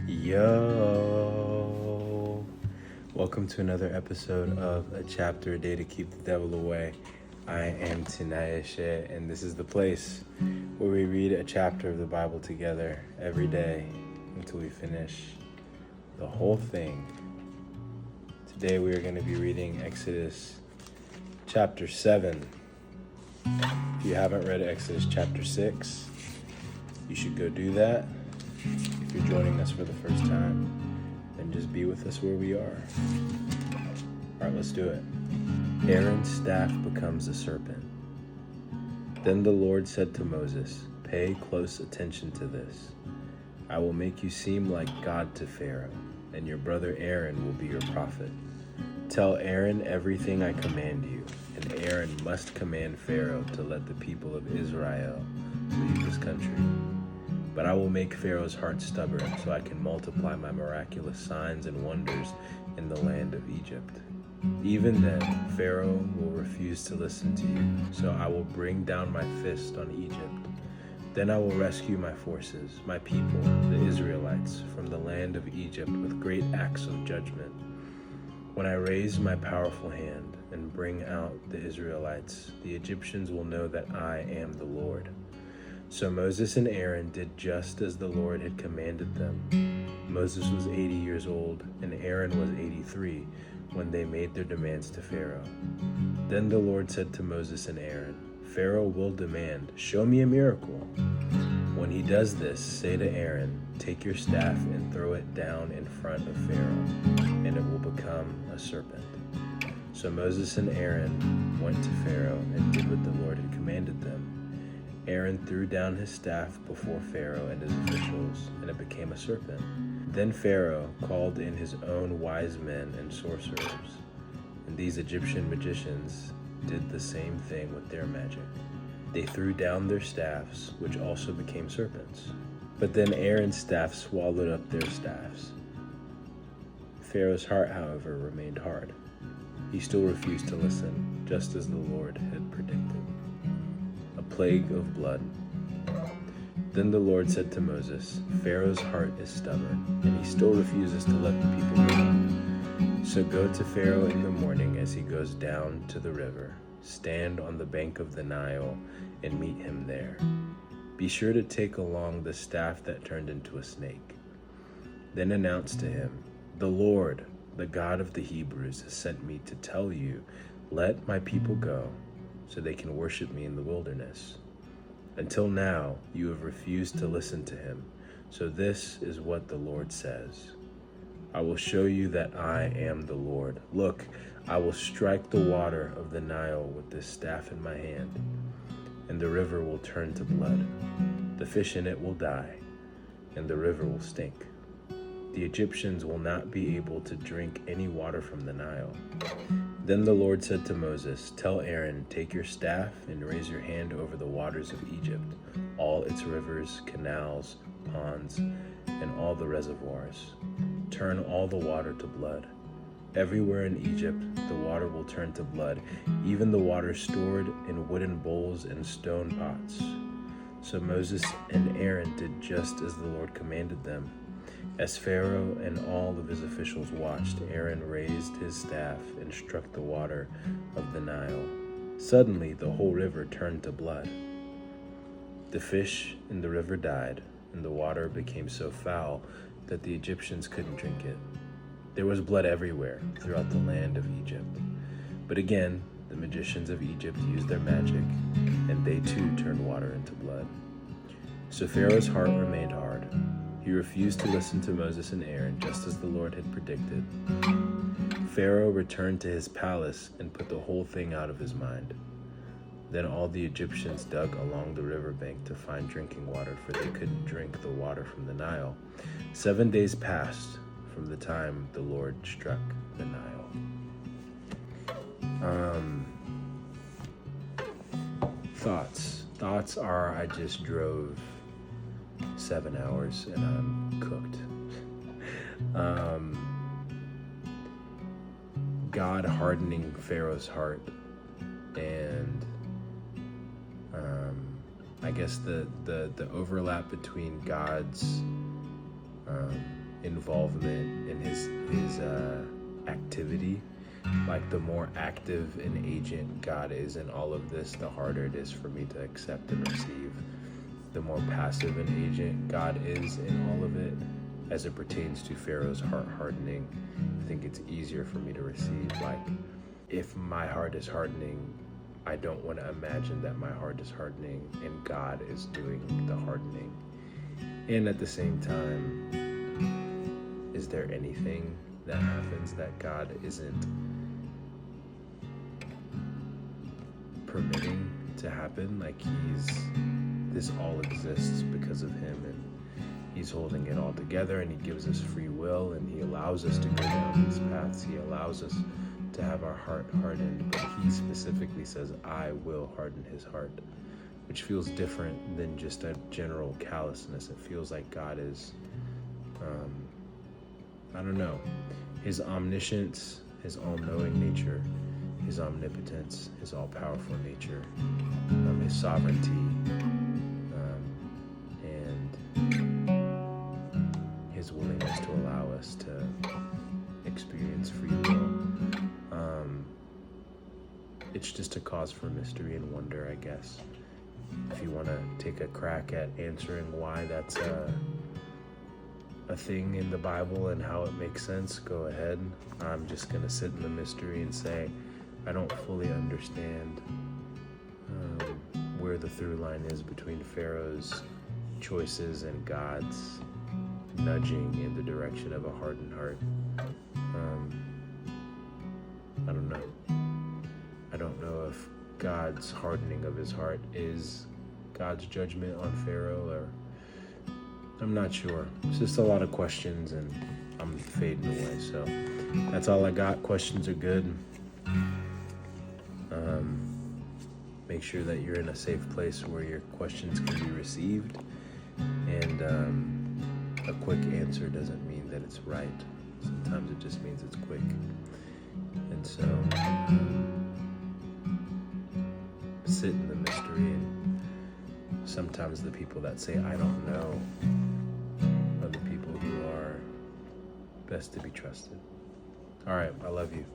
Yo, welcome to another episode of A Chapter a Day to Keep the Devil Away. I am Tinayeshe, and this is the place where we read a chapter of the Bible together every day until we finish the whole thing. Today we are going to be reading Exodus chapter 7. If you haven't read Exodus chapter 6, you should go do that. If you're joining us for the first time, then just be with us where we are. All right, let's do it. Aaron's staff becomes a serpent. Then the Lord said to Moses, "Pay close attention to this. I will make you seem like God to Pharaoh, and your brother Aaron will be your prophet. Tell Aaron everything I command you, and Aaron must command Pharaoh to let the people of Israel leave his country. But I will make Pharaoh's heart stubborn so I can multiply my miraculous signs and wonders in the land of Egypt. Even then, Pharaoh will refuse to listen to you, so I will bring down my fist on Egypt. Then I will rescue my forces, my people, the Israelites, from the land of Egypt with great acts of judgment. When I raise my powerful hand and bring out the Israelites, the Egyptians will know that I am the Lord." So Moses and Aaron did just as the Lord had commanded them. Moses was 80 years old, and Aaron was 83 when they made their demands to Pharaoh. Then the Lord said to Moses and Aaron, "Pharaoh will demand, 'Show me a miracle.' When he does this, say to Aaron, 'Take your staff and throw it down in front of Pharaoh, and it will become a serpent.'" So Moses and Aaron went to Pharaoh and did what the Lord had commanded them. Aaron threw down his staff before Pharaoh and his officials, and it became a serpent. Then Pharaoh called in his own wise men and sorcerers, and these Egyptian magicians did the same thing with their magic. They threw down their staffs, which also became serpents. But then Aaron's staff swallowed up their staffs. Pharaoh's heart, however, remained hard. He still refused to listen, just as the Lord had predicted. A plague of blood. Then the Lord said to Moses, "Pharaoh's heart is stubborn, and he still refuses to let the people go. So go to Pharaoh in the morning as he goes down to the river. Stand on the bank of the Nile and meet him there. Be sure to take along the staff that turned into a snake. Then announce to him, 'The Lord, the God of the Hebrews, has sent me to tell you, let my people go, so they can worship me in the wilderness. Until now, you have refused to listen to him. So this is what the Lord says. I will show you that I am the Lord. Look, I will strike the water of the Nile with this staff in my hand, and the river will turn to blood. The fish in it will die, and the river will stink. The Egyptians will not be able to drink any water from the Nile.' Then the Lord said to Moses, 'Tell Aaron, take your staff and raise your hand over the waters of Egypt, all its rivers, canals, ponds, and all the reservoirs. Turn all the water to blood. Everywhere in Egypt, the water will turn to blood, even the water stored in wooden bowls and stone pots.' So Moses and Aaron did just as the Lord commanded them. As Pharaoh and all of his officials watched, Aaron raised his staff and struck the water of the Nile. Suddenly, the whole river turned to blood. The fish in the river died, and the water became so foul that the Egyptians couldn't drink it. There was blood everywhere throughout the land of Egypt. But again, the magicians of Egypt used their magic, and they too turned water into blood. So Pharaoh's heart remained hard. He refused to listen to Moses and Aaron, just as the Lord had predicted. Pharaoh returned to his palace and put the whole thing out of his mind. Then all the Egyptians dug along the riverbank to find drinking water, for they couldn't drink the water from the Nile. 7 days passed from the time the Lord struck the Nile. Thoughts are, I just drove 7 hours and I'm cooked. God hardening Pharaoh's heart, and I guess the overlap between God's involvement in his activity. Like, the more active an agent God is in all of this, the harder it is for me to accept and receive. The more passive an agent God is in all of it, as it pertains to Pharaoh's heart hardening, I think it's easier for me to receive. Like, if my heart is hardening, I don't want to imagine that my heart is hardening and God is doing the hardening. And at the same time, is there anything that happens that God isn't permitting to happen? Like, this all exists because of him, and he's holding it all together, and he gives us free will, and he allows us to go down these paths. He allows us to have our heart hardened, but he specifically says, I will harden his heart, which feels different than just a general callousness. It feels like God is, I don't know, his omniscience, his all-knowing nature, his omnipotence, his all-powerful nature, his sovereignty, and his willingness to allow us to experience free will. It's just a cause for mystery and wonder, I guess. If you want to take a crack at answering why that's a thing in the Bible and how it makes sense, go ahead. I'm just going to sit in the mystery and say, I don't fully understand where the through line is between Pharaoh's choices and God's nudging in the direction of a hardened heart. I don't know. I don't know if God's hardening of his heart is God's judgment on Pharaoh, or I'm not sure. It's just a lot of questions, and I'm fading away. So that's all I got. Questions are good. Make sure that you're in a safe place where your questions can be received. And a quick answer doesn't mean that it's right. Sometimes it just means it's quick. And so sit in the mystery, and sometimes the people that say, I don't know, are the people who are best to be trusted. All right, I love you.